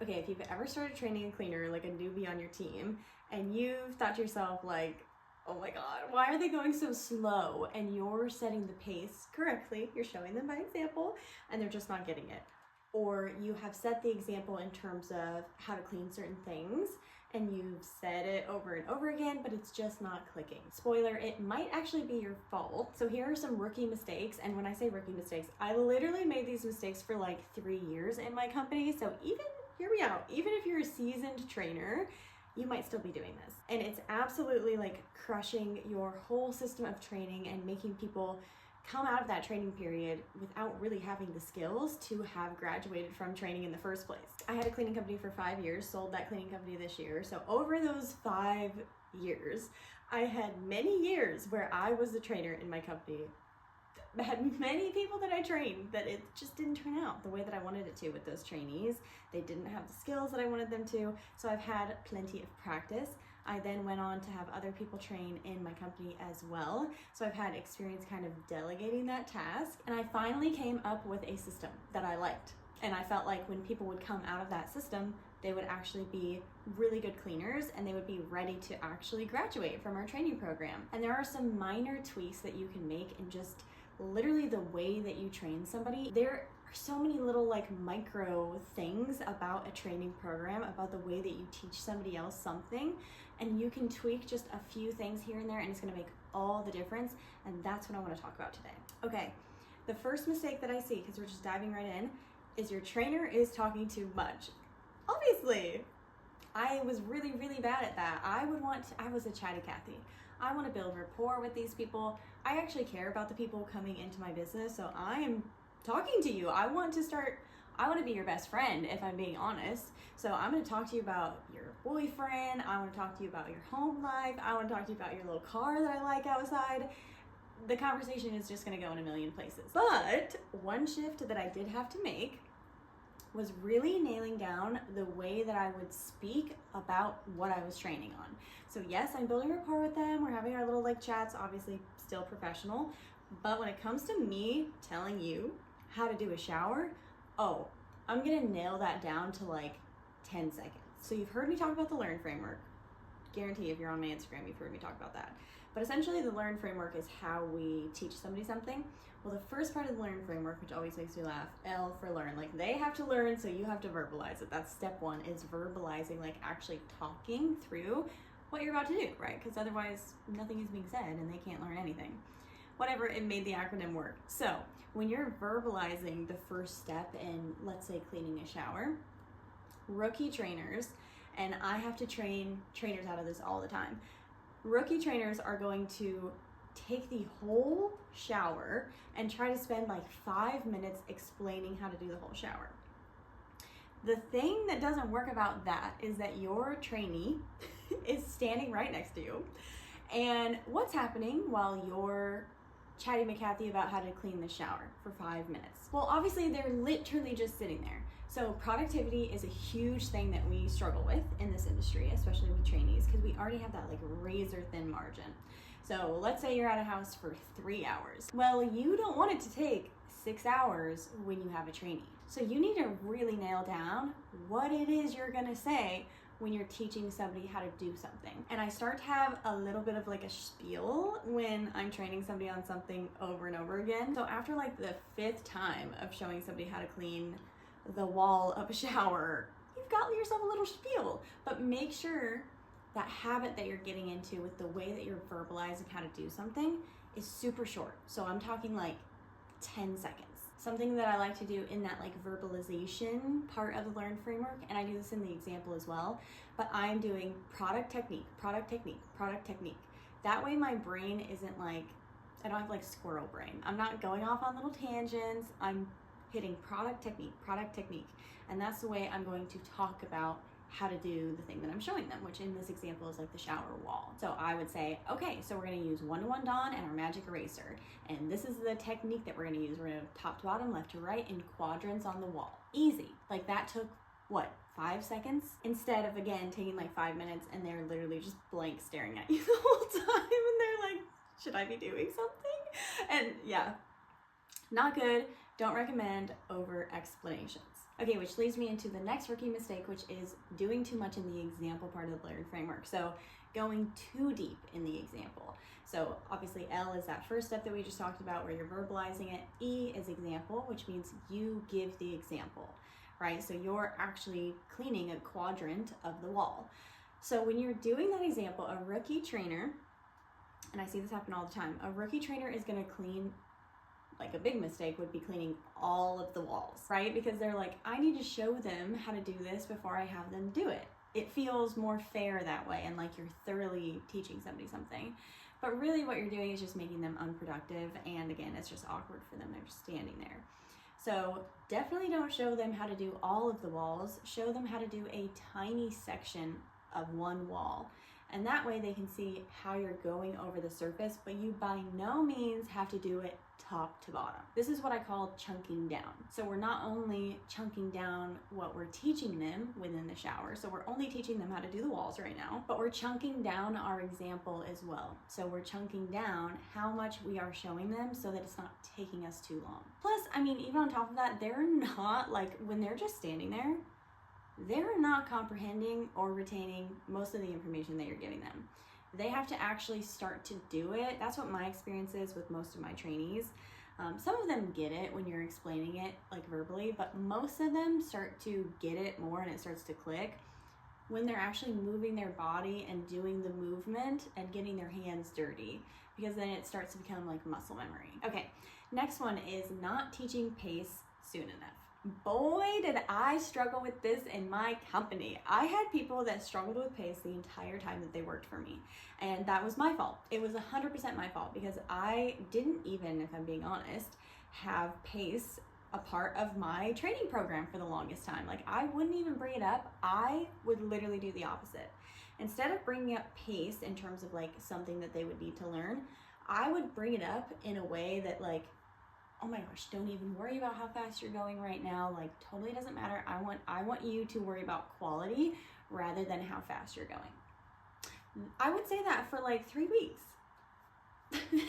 Okay, if you've ever started training a cleaner, like a newbie on your team, and you've thought to yourself like, oh my God, why are they going so slow? And you're setting the pace correctly, you're showing them by example, and they're just not getting it. Or you have set the example in terms of how to clean certain things, and you've said it over and over again, but it's just not clicking. Spoiler, it might actually be your fault. So here are some rookie mistakes, and when I say rookie mistakes, I literally made these mistakes for like 3 years in my company, so hear me out, even if you're a seasoned trainer, you might still be doing this. And it's absolutely like crushing your whole system of training and making people come out of that training period without really having the skills to have graduated from training in the first place. I had a cleaning company for 5 years, sold that cleaning company this year. So over those 5 years, I had many years where I was the trainer in my company. I had many people that I trained that it just didn't turn out the way that I wanted it to with those trainees. They didn't have the skills that I wanted them to. So I've had plenty of practice. I then went on to have other people train in my company as well. So I've had experience kind of delegating that task. And I finally came up with a system that I liked. And I felt like when people would come out of that system, they would actually be really good cleaners and they would be ready to actually graduate from our training program. And there are some minor tweaks that you can make in just literally the way that you train somebody. There are so many little like micro things about a training program, about the way that you teach somebody else something, and you can tweak just a few things here and there and it's gonna make all the difference. And that's what I wanna talk about today. Okay, the first mistake that I see, because we're just diving right in, is your trainer is talking too much. Obviously, I was really, really bad at that. I was a chatty Cathy. I want to build rapport with these people. I actually care about the people coming into my business, so I am talking to you. I want to be your best friend, if I'm being honest. So I'm going to talk to you about your boyfriend. I want to talk to you about your home life. I want to talk to you about your little car that I like outside. The conversation is just going to go in a million places. But one shift that I did have to make was really nailing down the way that I would speak about what I was training on. So yes, I'm building rapport with them. We're having our little like chats, obviously still professional. But when it comes to me telling you how to do a shower, I'm gonna nail that down to like 10 seconds. So you've heard me talk about the LEARN framework. Guarantee if you're on my Instagram, you've heard me talk about that. But essentially the LEARN framework is how we teach somebody something. Well, the first part of the LEARN framework, which always makes me laugh, L for learn. Like they have to learn, so you have to verbalize it. That's step one, is verbalizing, like actually talking through what you're about to do, right? Because otherwise nothing is being said and they can't learn anything. Whatever, it made the acronym work. So when you're verbalizing the first step in, let's say, cleaning a shower, rookie trainers, and I have to train trainers out of this all the time, rookie trainers are going to take the whole shower and try to spend like 5 minutes explaining how to do the whole shower. The thing that doesn't work about that is that your trainee is standing right next to you. And what's happening while you're chatting McCathy about how to clean the shower for 5 minutes? Well, obviously they're literally just sitting there. So productivity is a huge thing that we struggle with in this industry, especially with trainees, because we already have that like razor thin margin. So let's say you're at a house for 3 hours. Well, you don't want it to take 6 hours when you have a trainee. So you need to really nail down what it is you're gonna say when you're teaching somebody how to do something. And I start to have a little bit of like a spiel when I'm training somebody on something over and over again. So after like the 5th time of showing somebody how to clean the wall of a shower, you've got yourself a little spiel. But make sure that habit that you're getting into with the way that you're verbalizing how to do something is super short. So I'm talking like 10 seconds. Something that I like to do in that like verbalization part of the LEARN framework, and I do this in the example as well, but I'm doing product technique, product technique, product technique. That way my brain isn't like, I don't have like squirrel brain. I'm not going off on little tangents. I'm hitting product technique, and that's the way I'm going to talk about how to do the thing that I'm showing them, which in this example is like the shower wall. So I would say, okay, so we're gonna use 1-to-1 Dawn and our magic eraser. And this is the technique that we're gonna use. We're gonna top to bottom, left to right in quadrants on the wall. Easy. Like that took, what, 5 seconds? Instead of, again, taking like 5 minutes and they're literally just blank staring at you the whole time and they're like, should I be doing something? And yeah, not good. Don't recommend over explanations. Okay, which leads me into the next rookie mistake, which is doing too much in the example part of the learning framework. So going too deep in the example. So obviously L is that first step that we just talked about where you're verbalizing it. E is example, which means you give the example, right? So you're actually cleaning a quadrant of the wall. So when you're doing that example, a rookie trainer, and I see this happen all the time, a rookie trainer is gonna clean, like a big mistake would be cleaning all of the walls, right? Because they're like, I need to show them how to do this before I have them do it. It feels more fair that way and like you're thoroughly teaching somebody something. But really what you're doing is just making them unproductive. And again, it's just awkward for them. They're just standing there. So definitely don't show them how to do all of the walls. Show them how to do a tiny section of one wall. And that way they can see how you're going over the surface, but you by no means have to do it top to bottom. This is what I call chunking down. So we're not only chunking down what we're teaching them within the shower, so we're only teaching them how to do the walls right now, but we're chunking down our example as well. So we're chunking down how much we are showing them so that it's not taking us too long. Plus, I mean, even on top of that, they're not like, when they're just standing there, they're not comprehending or retaining most of the information that you're giving them. They have to actually start to do it. That's what my experience is with most of my trainees. Some of them get it when you're explaining it like verbally, but most of them start to get it more and it starts to click when they're actually moving their body and doing the movement and getting their hands dirty, because then it starts to become like muscle memory. Okay, next one is not teaching pace soon enough. Boy, did I struggle with this in my company. I had people that struggled with pace the entire time that they worked for me. And that was my fault. It was 100% my fault because I didn't even, if I'm being honest, have pace a part of my training program for the longest time. Like I wouldn't even bring it up. I would literally do the opposite. Instead of bringing up pace in terms of like something that they would need to learn, I would bring it up in a way that like, oh my gosh, don't even worry about how fast you're going right now. Like totally doesn't matter. I want you to worry about quality rather than how fast you're going. I would say that for like 3 weeks.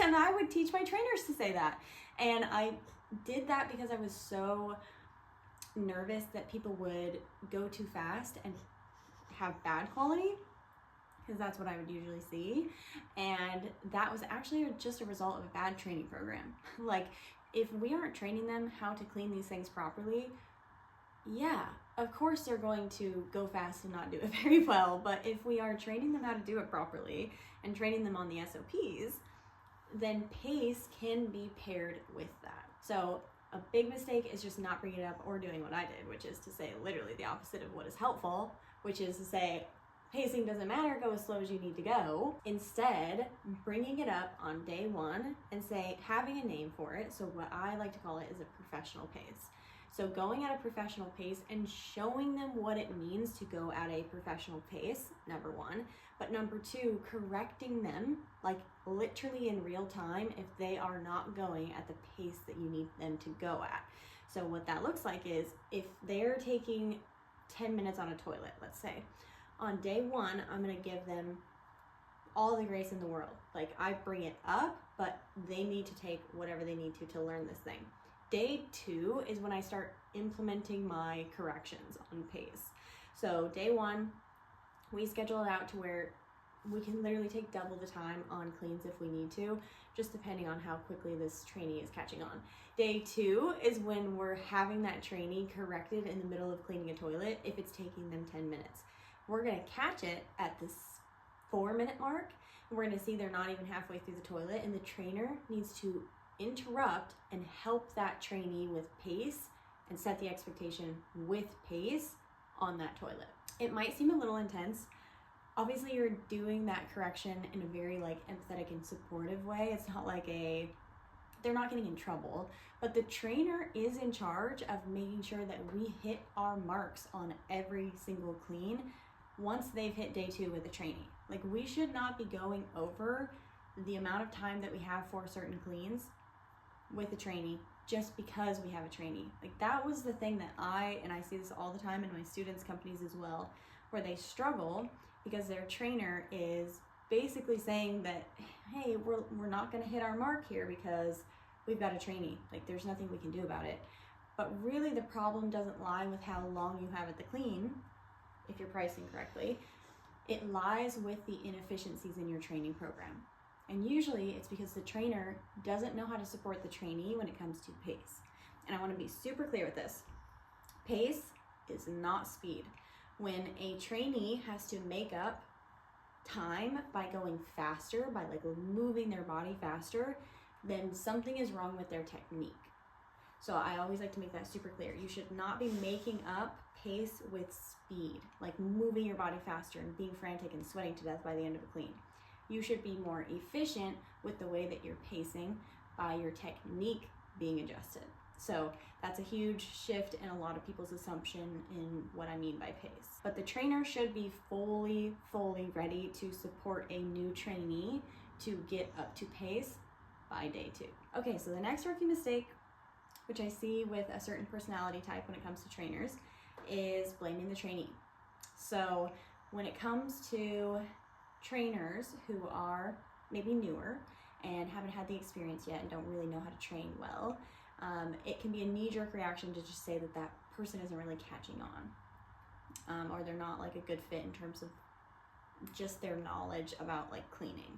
And I would teach my trainers to say that. And I did that because I was so nervous that people would go too fast and have bad quality, because that's what I would usually see. And that was actually just a result of a bad training program. Like, if we aren't training them how to clean these things properly, yeah, of course they're going to go fast and not do it very well. But if we are training them how to do it properly and training them on the SOPs, then pace can be paired with that. So a big mistake is just not bringing it up or doing what I did, which is to say literally the opposite of what is helpful, which is to say, pacing doesn't matter, go as slow as you need to go. Instead, bringing it up on day one and having a name for it. So what I like to call it is a professional pace. So going at a professional pace and showing them what it means to go at a professional pace, number one. But number two, correcting them like literally in real time if they are not going at the pace that you need them to go at. So what that looks like is if they're taking 10 minutes on a toilet, let's say, on day one, I'm gonna give them all the grace in the world. Like I bring it up, but they need to take whatever they need to learn this thing. Day two is when I start implementing my corrections on pace. So day one, we schedule it out to where we can literally take double the time on cleans if we need to, just depending on how quickly this trainee is catching on. Day two is when we're having that trainee corrected in the middle of cleaning a toilet if it's taking them 10 minutes. We're gonna catch it at this 4-minute mark. We're gonna see they're not even halfway through the toilet, and the trainer needs to interrupt and help that trainee with pace and set the expectation with pace on that toilet. It might seem a little intense. Obviously you're doing that correction in a very like empathetic and supportive way. It's not like they're not getting in trouble, but the trainer is in charge of making sure that we hit our marks on every single clean once they've hit day two with the trainee. Like we should not be going over the amount of time that we have for certain cleans with a trainee just because we have a trainee. Like that was the thing that I see this all the time in my students' companies as well, where they struggle because their trainer is basically saying that, hey, we're not gonna hit our mark here because we've got a trainee. Like there's nothing we can do about it. But really the problem doesn't lie with how long you have at the clean, if you're pricing correctly. It lies with the inefficiencies in your training program. And usually it's because the trainer doesn't know how to support the trainee when it comes to pace. And I want to be super clear with this. Pace is not speed. When a trainee has to make up time by going faster, by like moving their body faster, then something is wrong with their technique. So I always like to make that super clear. You should not be making up pace with speed, like moving your body faster and being frantic and sweating to death by the end of a clean. You should be more efficient with the way that you're pacing by your technique being adjusted. So that's a huge shift in a lot of people's assumption in what I mean by pace. But the trainer should be fully ready to support a new trainee to get up to pace by day 2. Okay, so the next rookie mistake, which I see with a certain personality type when it comes to trainers, is blaming the trainee. So when it comes to trainers who are maybe newer and haven't had the experience yet and don't really know how to train well, it can be a knee-jerk reaction to just say that that person isn't really catching on, or they're not like a good fit in terms of just their knowledge about like cleaning.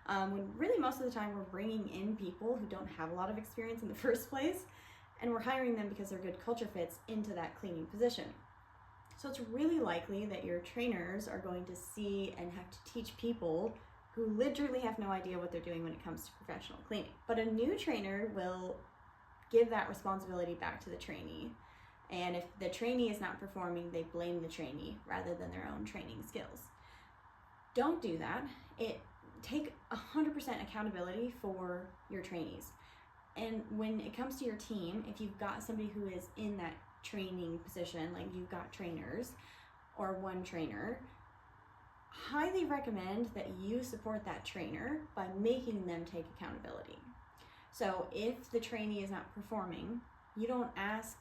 When really most of the time we're bringing in people who don't have a lot of experience in the first place, and we're hiring them because they're good culture fits into that cleaning position. So it's really likely that your trainers are going to see and have to teach people who literally have no idea what they're doing when it comes to professional cleaning. But a new trainer will give that responsibility back to the trainee. And if the trainee is not performing, they blame the trainee rather than their own training skills. Don't do that. Take 100% accountability for your trainees. And when it comes to your team, if you've got somebody who is in that training position, like you've got trainers or one trainer, highly recommend that you support that trainer by making them take accountability. So if the trainee is not performing, you don't ask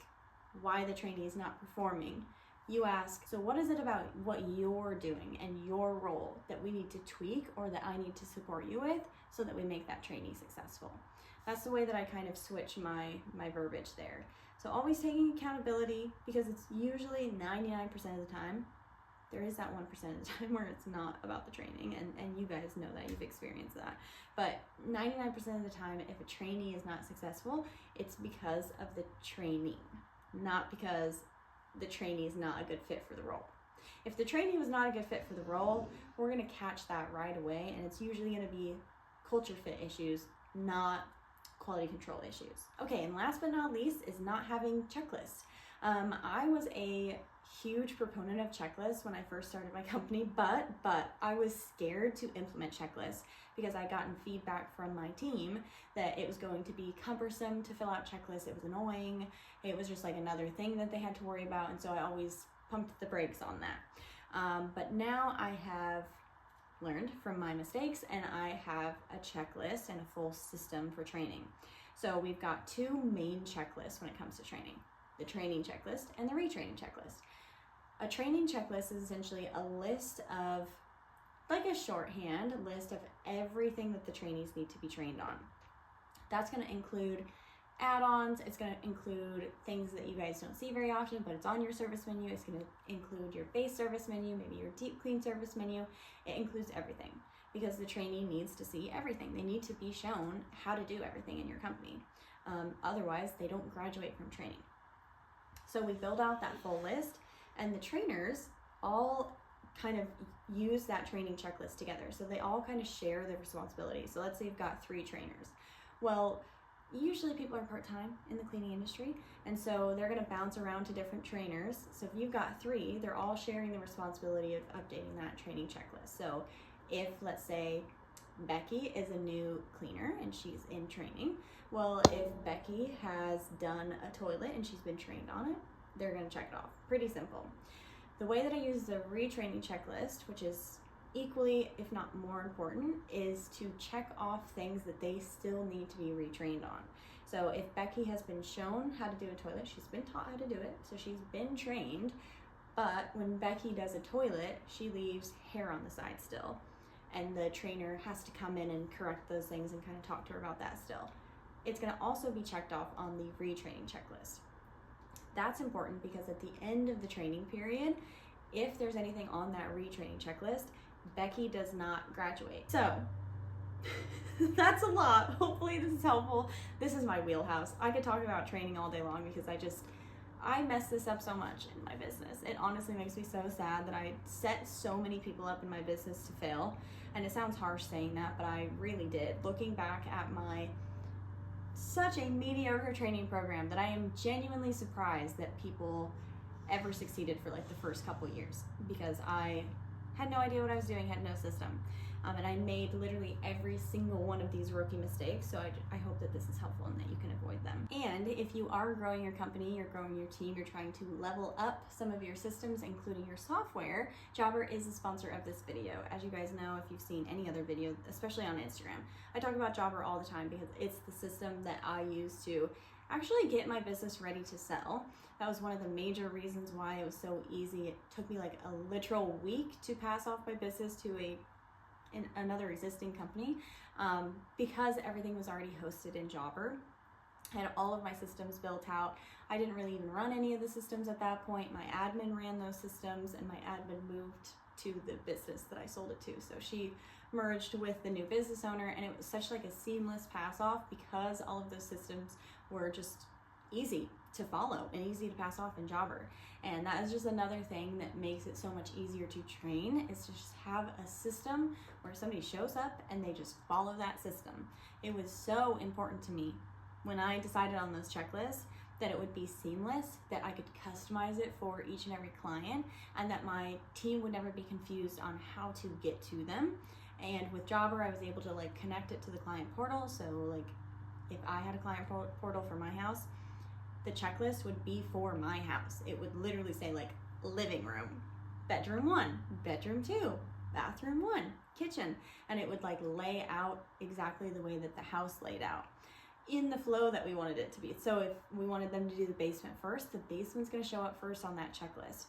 why the trainee is not performing. You ask, so what is it about what you're doing and your role that we need to tweak or that I need to support you with so that we make that trainee successful? That's the way that I kind of switch my verbiage there. So always taking accountability, because it's usually 99% of the time. There is that 1% of the time where it's not about the training, and you guys know that, you've experienced that. But 99% of the time, if a trainee is not successful, it's because of the training, not because the trainee is not a good fit for the role. If the trainee was not a good fit for the role, we're gonna catch that right away, and it's usually gonna be culture fit issues, not quality control issues. Okay, and last but not least is not having checklists. I was a huge proponent of checklists when I first started my company, but I was scared to implement checklists because I gotten feedback from my team that it was going to be cumbersome to fill out checklists. It was annoying. It was just like another thing that they had to worry about, and so I always pumped the brakes on that. But now I have learned from my mistakes, and I have a checklist and a full system for training. So we've got 2 main checklists when it comes to training: the training checklist and the retraining checklist. A training checklist is essentially a list of, like a shorthand list of everything that the trainees need to be trained on. That's going to include add-ons, it's going to include things that you guys don't see very often, but it's on your service menu. It's going to include your base service menu, maybe your deep clean service menu. It includes everything because the trainee needs to see everything. They need to be shown how to do everything in your company. Otherwise, they don't graduate from training. So we build out that full list, and the trainers all kind of use that training checklist together. So they all kind of share the responsibility. So let's say you've got 3 trainers. Well, usually people are part-time in the cleaning industry, and so they're going to bounce around to different trainers. So if you've got 3, they're all sharing the responsibility of updating that training checklist. So if, let's say, Becky is a new cleaner and she's in training, well, if Becky has done a toilet and she's been trained on it, they're going to check it off. Pretty simple. The way that I use the retraining checklist, which is equally, if not more important, is to check off things that they still need to be retrained on. So if Becky has been shown how to do a toilet, she's been taught how to do it, so she's been trained, but when Becky does a toilet, she leaves hair on the side still, and the trainer has to come in and correct those things and kind of talk to her about that still. It's going to also be checked off on the retraining checklist. That's important because at the end of the training period, if there's anything on that retraining checklist, Becky does not graduate. So that's a lot. Hopefully this is helpful. This is my wheelhouse. I could talk about training all day long because I mess this up so much in my business. It honestly makes me so sad that I set so many people up in my business to fail. And it sounds harsh saying that, but I really did. Looking back at my such a mediocre training program, that I am genuinely surprised that people ever succeeded for like the first couple years, because I had no idea what I was doing, had no system. And I made literally every single one of these rookie mistakes. So I hope that this is helpful and that you can avoid them. And if you are growing your company, you're growing your team, you're trying to level up some of your systems, including your software, Jobber is the sponsor of this video. As you guys know, if you've seen any other video, especially on Instagram, I talk about Jobber all the time because it's the system that I use to actually get my business ready to sell. That was one of the major reasons why it was so easy. It took me like a literal week to pass off my business to another existing company, because everything was already hosted in Jobber. I had all of my systems built out. I didn't really even run any of the systems at that point. My admin ran those systems, and my admin moved to the business that I sold it to. So she merged with the new business owner, and it was such like a seamless pass off because all of those systems were just easy to follow and easy to pass off in Jobber. And that is just another thing that makes it so much easier to train, is to just have a system where somebody shows up and they just follow that system. It was so important to me when I decided on those checklists that it would be seamless, that I could customize it for each and every client, and that my team would never be confused on how to get to them. And with Jobber, I was able to like connect it to the client portal. So like if I had a client portal for my house, the checklist would be for my house. It would literally say like living room, bedroom 1, bedroom 2, bathroom 1, kitchen. And it would like lay out exactly the way that the house laid out in the flow that we wanted it to be. So if we wanted them to do the basement first, the basement's gonna show up first on that checklist.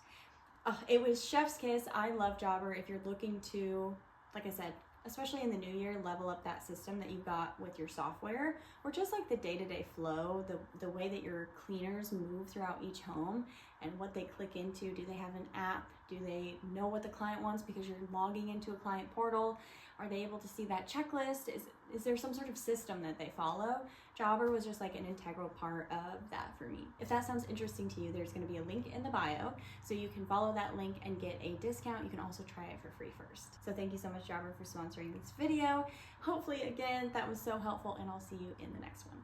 It was chef's kiss. I love Jobber. If you're looking to, like I said, especially in the new year, level up that system that you got with your software, or just like the day-to-day flow, the way that your cleaners move throughout each home and what they click into. Do they have an app? Do they know what the client wants because you're logging into a client portal? Are they able to see that checklist? Is there some sort of system that they follow? Jobber was just like an integral part of that for me. If that sounds interesting to you, there's going to be a link in the bio, so you can follow that link and get a discount. You can also try it for free first. So thank you so much, Jobber, for sponsoring this video. Hopefully, again, that was so helpful, and I'll see you in the next one.